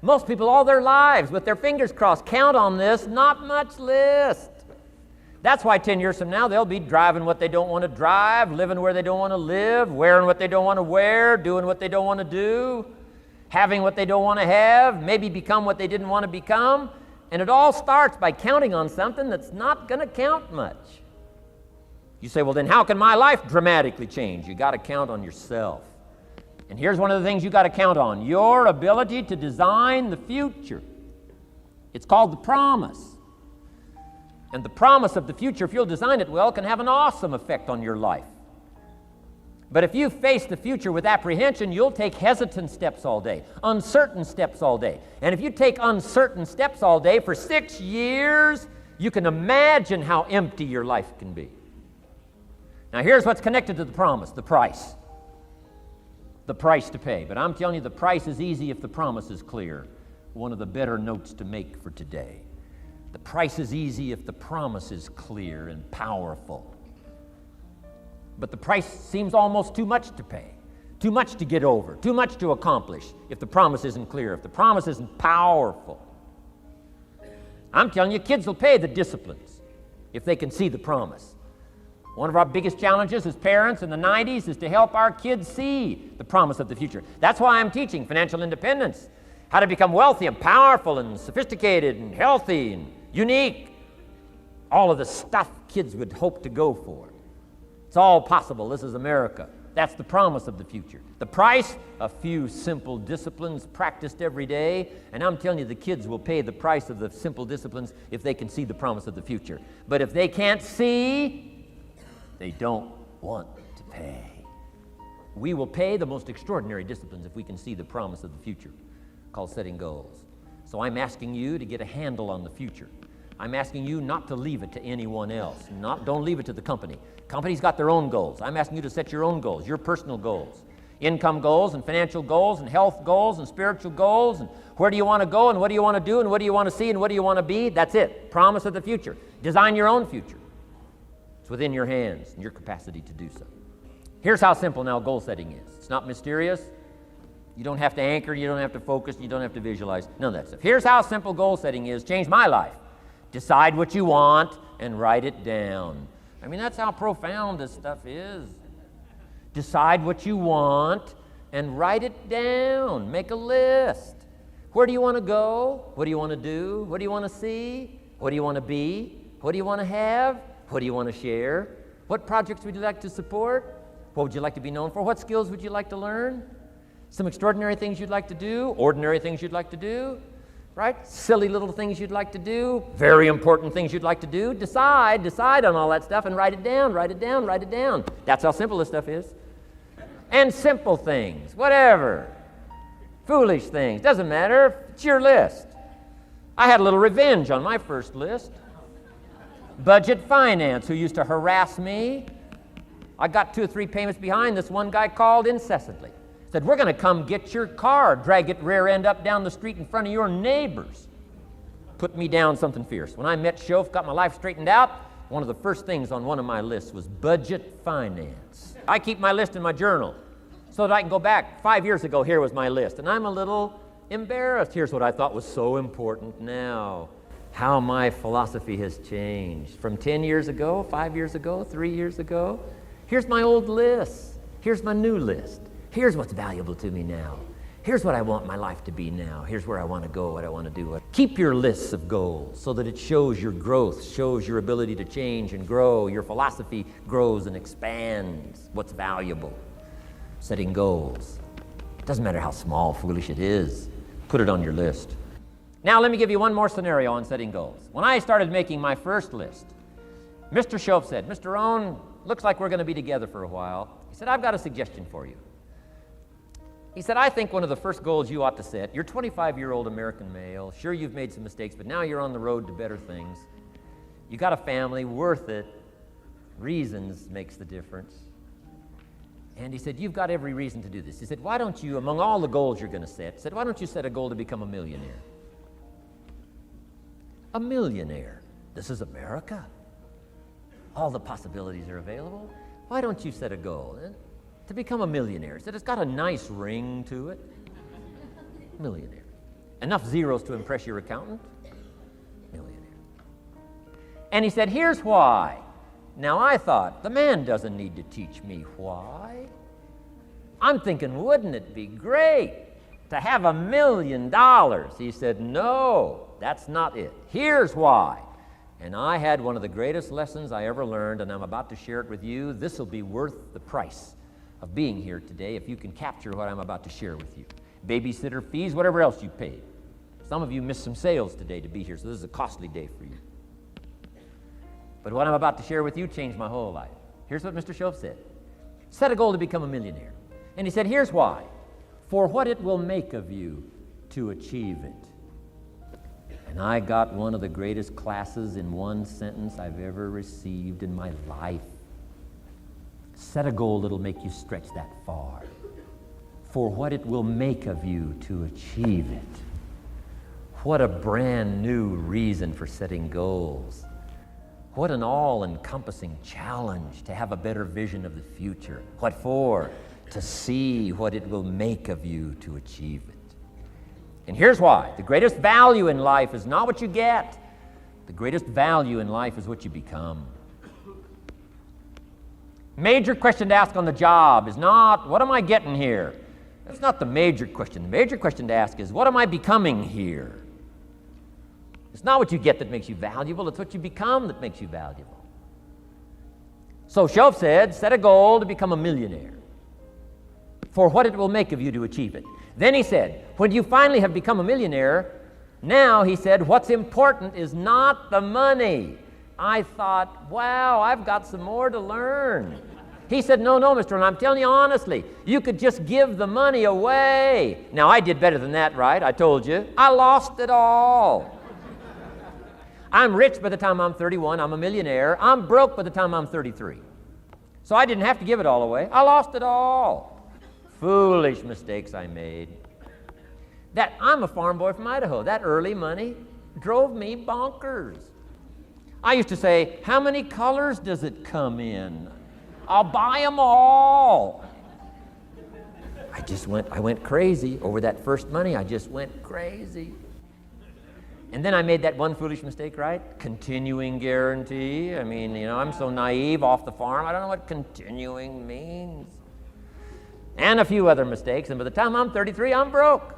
Most people all their lives with their fingers crossed count on this, not much list. That's why 10 years from now they'll be driving what they don't want to drive, living where they don't want to live, wearing what they don't want to wear, doing what they don't want to do, having what they don't want to have, maybe become what they didn't want to become. And it all starts by counting on something that's not going to count much. You say, well, then how can my life dramatically change? You got to count on yourself. And here's one of the things you got to count on: your ability to design the future. It's called the promise. And the promise of the future, if you'll design it well, can have an awesome effect on your life. But if you face the future with apprehension, you'll take hesitant steps all day, uncertain steps all day. And if you take uncertain steps all day for 6 years, you can imagine how empty your life can be. Now here's what's connected to the promise: the price. The price to pay. But I'm telling you, the price is easy if the promise is clear. One of the better notes to make for today. The price is easy if the promise is clear and powerful. But the price seems almost too much to pay, too much to get over, too much to accomplish if the promise isn't clear, if the promise isn't powerful. I'm telling you, kids will pay the disciplines if they can see the promise. One of our biggest challenges as parents in the 90s is to help our kids see the promise of the future. That's why I'm teaching financial independence, how to become wealthy and powerful and sophisticated and healthy and unique. All of the stuff kids would hope to go for. It's all possible. This is America. That's the promise of the future. The price, a few simple disciplines practiced every day. And I'm telling you, the kids will pay the price of the simple disciplines if they can see the promise of the future. But if they can't see, they don't want to pay. We will pay the most extraordinary disciplines if we can see the promise of the future, called setting goals. So I'm asking you to get a handle on the future. I'm asking you not to leave it to anyone else. Don't leave it to the company. Company's got their own goals. I'm asking you to set your own goals, your personal goals. Income goals and financial goals and health goals and spiritual goals, and where do you want to go and what do you want to do and what do you want to see and what do you want to be. That's it. Promise of the future. Design your own future. It's within your hands and your capacity to do so. Here's how simple now goal setting is. It's not mysterious. You don't have to anchor, you don't have to focus, you don't have to visualize, none of that stuff. Here's how simple goal setting is. Changed my life. Decide what you want and write it down. I mean, that's how profound this stuff is. Decide what you want and write it down. Make a list. Where do you want to go? What do you want to do? What do you want to see? What do you want to be? What do you want to have? What do you want to share? What projects would you like to support? What would you like to be known for? What skills would you like to learn? Some extraordinary things you'd like to do, ordinary things you'd like to do, right? Silly little things you'd like to do, very important things you'd like to do. Decide on all that stuff and write it down, write it down, write it down. That's how simple this stuff is. And simple things, whatever. Foolish things, doesn't matter. It's your list. I had a little revenge on my first list. Budget finance, who used to harass me. I got 2 or 3 payments behind. This one guy called incessantly. Said, we're going to come get your car, drag it rear end up down the street in front of your neighbors. Put me down something fierce. When I met Shof, got my life straightened out, one of the first things on one of my lists was budget finance. I keep my list in my journal so that I can go back. 5 years ago, here was my list. And I'm a little embarrassed. Here's what I thought was so important now. How my philosophy has changed. From 10 years ago, 5 years ago, 3 years ago. Here's my old list. Here's my new list. Here's what's valuable to me now. Here's what I want my life to be now. Here's where I want to go, what I want to do. Keep your lists of goals so that it shows your growth, shows your ability to change and grow. Your philosophy grows and expands what's valuable. Setting goals. Doesn't matter how small, foolish it is. Put it on your list. Now let me give you one more scenario on setting goals. When I started making my first list, Mr. Shof said, Mr. Rohn, looks like we're going to be together for a while. He said, I've got a suggestion for you. He said, I think one of the first goals you ought to set, you're a 25-year-old American male, sure you've made some mistakes, but now you're on the road to better things. You got a family, worth it. Reasons makes the difference. And he said, you've got every reason to do this. He said, why don't you, among all the goals you're going to set, he said, why don't you set a goal to become a millionaire? A millionaire. This is America. All the possibilities are available. Why don't you set a goal to become a millionaire? He said, it's got a nice ring to it. Millionaire. Enough zeros to impress your accountant? Millionaire. And he said, here's why. Now I thought, the man doesn't need to teach me why. I'm thinking, wouldn't it be great to have $1 million? He said, no, that's not it. Here's why. And I had one of the greatest lessons I ever learned, and I'm about to share it with you. This will be worth the price of being here today if you can capture what I'm about to share with you. Babysitter fees, whatever else you paid. Some of you missed some sales today to be here, so this is a costly day for you. But what I'm about to share with you changed my whole life. Here's what Mr. Shoaff said. Set a goal to become a millionaire. And he said, here's why. For what it will make of you to achieve it. And I got one of the greatest classes in one sentence I've ever received in my life. Set a goal that'll make you stretch that far. For what it will make of you to achieve it. What a brand new reason for setting goals. What an all-encompassing challenge to have a better vision of the future. What for? To see what it will make of you to achieve it. And here's why. The greatest value in life is not what you get. The greatest value in life is what you become. Major question to ask on the job is not, what am I getting here? That's not the major question. The major question to ask is, what am I becoming here? It's not what you get that makes you valuable, it's what you become that makes you valuable. So Shoaff said, set a goal to become a millionaire. For what it will make of you to achieve it. Then he said, when you finally have become a millionaire, now, he said, what's important is not the money. I thought, wow, I've got some more to learn. He said, no, Mr. Rohn, I'm telling you honestly, you could just give the money away. Now, I did better than that, right? I told you. I lost it all. I'm rich by the time I'm 31. I'm a millionaire. I'm broke by the time I'm 33. So I didn't have to give it all away. I lost it all. Foolish mistakes I made. I'm a farm boy from Idaho. That early money drove me bonkers. I used to say, how many colors does it come in? I'll buy them all. I went crazy over that first money. I just went crazy. And then I made that one foolish mistake, right? Continuing guarantee. I mean, I'm so naive off the farm. I don't know what continuing means. And a few other mistakes. And by the time I'm 33, I'm broke.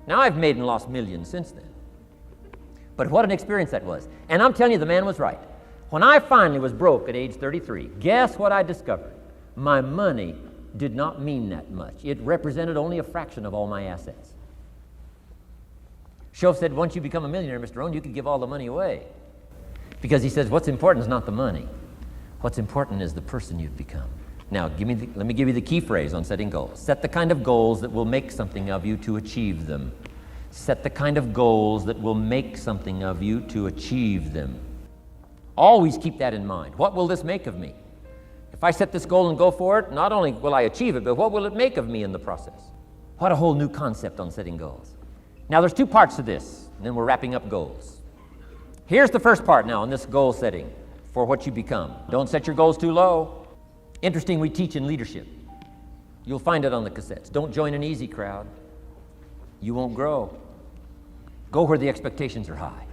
Now I've made and lost millions since then. But what an experience that was. And I'm telling you, the man was right. When I finally was broke at age 33, guess what I discovered? My money did not mean that much. It represented only a fraction of all my assets. Shoaff said, once you become a millionaire, Mr. Rohn, you could give all the money away. Because he says, what's important is not the money. What's important is the person you've become. Now, let me give you the key phrase on setting goals. Set the kind of goals that will make something of you to achieve them. Set the kind of goals that will make something of you to achieve them. Always keep that in mind. What will this make of me? If I set this goal and go for it, not only will I achieve it, but what will it make of me in the process? What a whole new concept on setting goals. Now, there's two parts to this, and then we're wrapping up goals. Here's the first part now on this goal setting for what you become. Don't set your goals too low. Interesting, we teach in leadership. You'll find it on the cassettes. Don't join an easy crowd. You won't grow. Go where the expectations are high.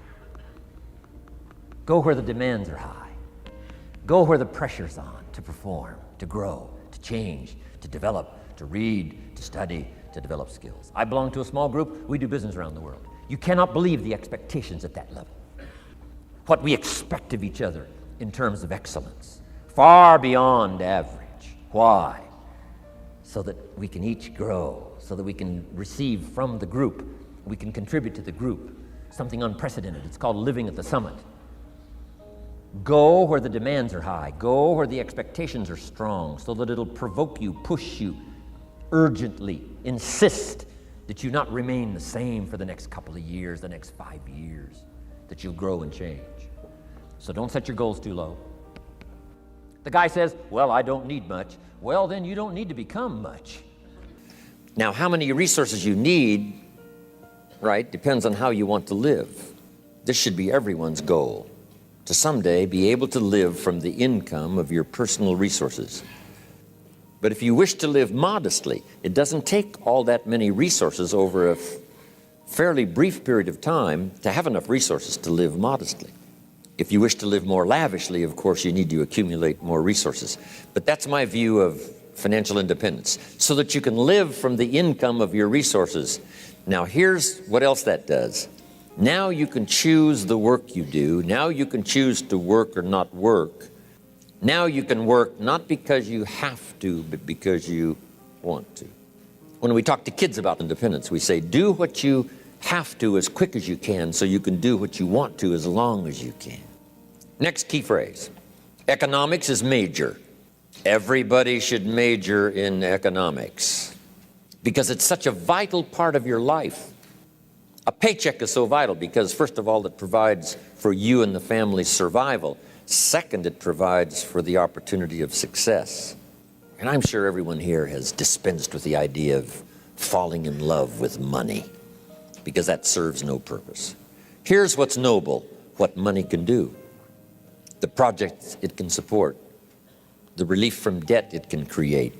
Go where the demands are high. Go where the pressure's on to perform, to grow, to change, to develop, to read, to study, to develop skills. I belong to a small group. We do business around the world. You cannot believe the expectations at that level. What we expect of each other in terms of excellence. Far beyond average. Why? So that we can each grow, so that we can receive from the group, we can contribute to the group. Something unprecedented. It's called living at the summit. Go where the demands are high. Go where the expectations are strong, so that it'll provoke you, push you, urgently insist that you not remain the same for the next couple of years, the next 5 years, that you'll grow and change. So don't set your goals too low. The guy says, well, I don't need much. Well, then you don't need to become much. Now, how many resources you need, right, depends on how you want to live. This should be everyone's goal, to someday be able to live from the income of your personal resources. But if you wish to live modestly, it doesn't take all that many resources over a fairly brief period of time to have enough resources to live modestly. If you wish to live more lavishly, of course, you need to accumulate more resources. But that's my view of financial independence, so that you can live from the income of your resources. Now, here's what else that does. Now you can choose the work you do. Now you can choose to work or not work. Now you can work not because you have to, but because you want to. When we talk to kids about independence, we say, do what you have to as quick as you can so you can do what you want to as long as you can. Next key phrase, economics is major. Everybody should major in economics because it's such a vital part of your life. A paycheck is so vital because, first of all, it provides for you and the family's survival. Second, it provides for the opportunity of success. And I'm sure everyone here has dispensed with the idea of falling in love with money because that serves no purpose. Here's what's noble, what money can do, the projects it can support, the relief from debt it can create,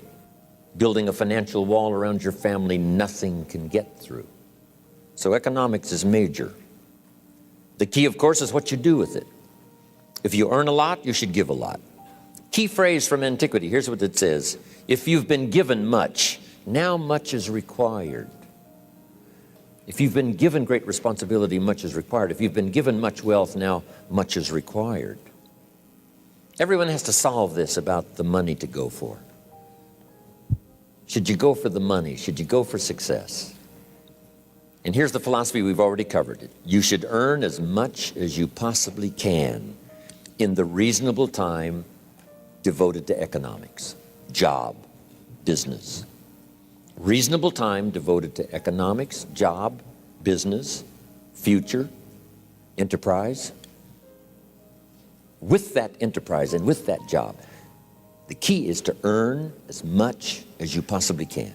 building a financial wall around your family nothing can get through. So economics is major. The key, of course, is what you do with it. If you earn a lot, you should give a lot. Key phrase from antiquity, here's what it says. If you've been given much, now much is required. If you've been given great responsibility, much is required. If you've been given much wealth, now much is required. Everyone has to solve this about the money to go for. Should you go for the money? Should you go for success? And here's the philosophy, we've already covered it. You should earn as much as you possibly can in the reasonable time devoted to economics, job, business. Reasonable time devoted to economics, job, business, future, enterprise. With that enterprise and with that job, the key is to earn as much as you possibly can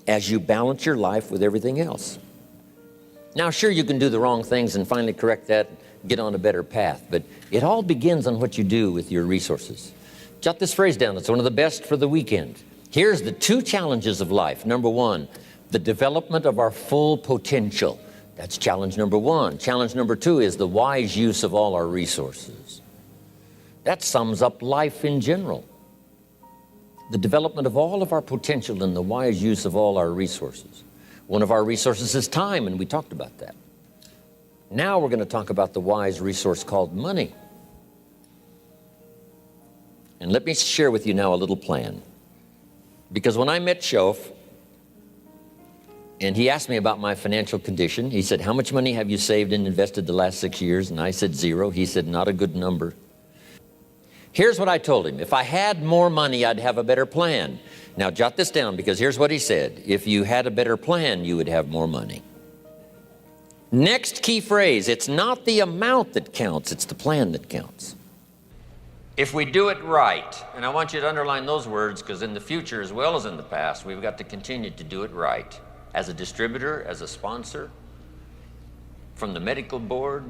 as you balance your life with everything else. Now, sure, you can do the wrong things and finally correct that, get on a better path, but it all begins on what you do with your resources. Jot this phrase down. It's one of the best for the weekend. Here's the two challenges of life. Number one, the development of our full potential. That's challenge number one. Challenge number two is the wise use of all our resources. That sums up life in general. The development of all of our potential and the wise use of all our resources. One of our resources is time, and we talked about that. Now we're going to talk about the wise resource called money. And let me share with you now a little plan. Because when I met Shof, and he asked me about my financial condition, he said, how much money have you saved and invested the last 6 years? And I said 0. He said, not a good number. Here's what I told him. If I had more money, I'd have a better plan. Now jot this down, because here's what he said. If you had a better plan, you would have more money. Next key phrase, it's not the amount that counts, it's the plan that counts. If we do it right, and I want you to underline those words because in the future as well as in the past, we've got to continue to do it right. As a distributor, as a sponsor, from the medical board,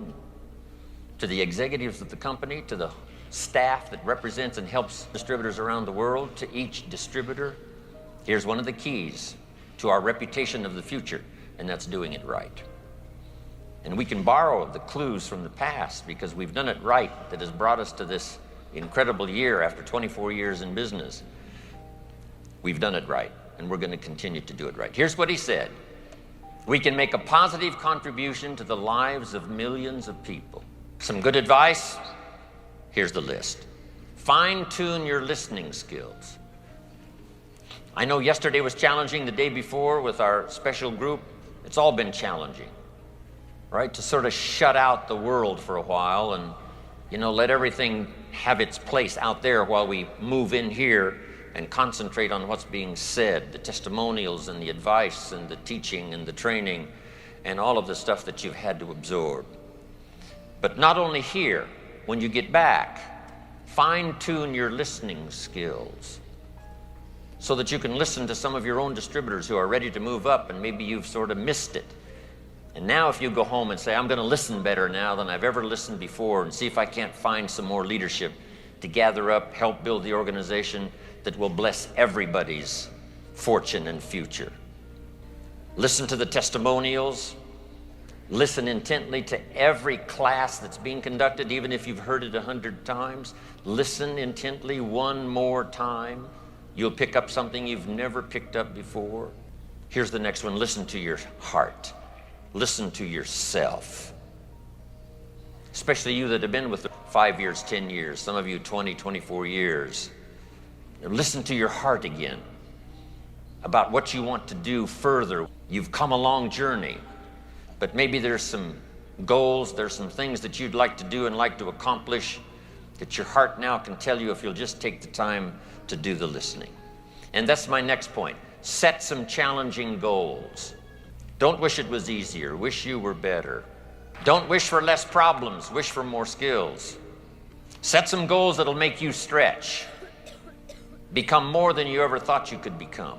to the executives of the company, to the staff that represents and helps distributors around the world, to each distributor, here's one of the keys to our reputation of the future, and that's doing it right. And we can borrow the clues from the past because we've done it right that has brought us to this incredible year after 24 years in business. We've done it right, and we're going to continue to do it right. Here's what he said. We can make a positive contribution to the lives of millions of people. Some good advice? Here's the list. Fine-tune your listening skills. I know yesterday was challenging, the day before with our special group. It's all been challenging, right? To sort of shut out the world for a while and, let everything have its place out there while we move in here and concentrate on what's being said, the testimonials and the advice and the teaching and the training and all of the stuff that you've had to absorb. But not only here, when you get back, fine-tune your listening skills so that you can listen to some of your own distributors who are ready to move up and maybe you've sort of missed it. And now if you go home and say, I'm going to listen better now than I've ever listened before and see if I can't find some more leadership to gather up, help build the organization that will bless everybody's fortune and future. Listen to the testimonials. Listen intently to every class that's being conducted, even if you've heard it 100 times. Listen intently one more time. You'll pick up something you've never picked up before. Here's the next one. Listen to your heart. Listen to yourself. Especially you that have been with 5 years, 10 years, some of you 20, 24 years. Listen to your heart again about what you want to do further. You've come a long journey, but maybe there's some goals, there's some things that you'd like to do and like to accomplish that your heart now can tell you if you'll just take the time to do the listening. And that's my next point. Set some challenging goals. Don't wish it was easier. Wish you were better. Don't wish for less problems. Wish for more skills. Set some goals that'll make you stretch. Become more than you ever thought you could become.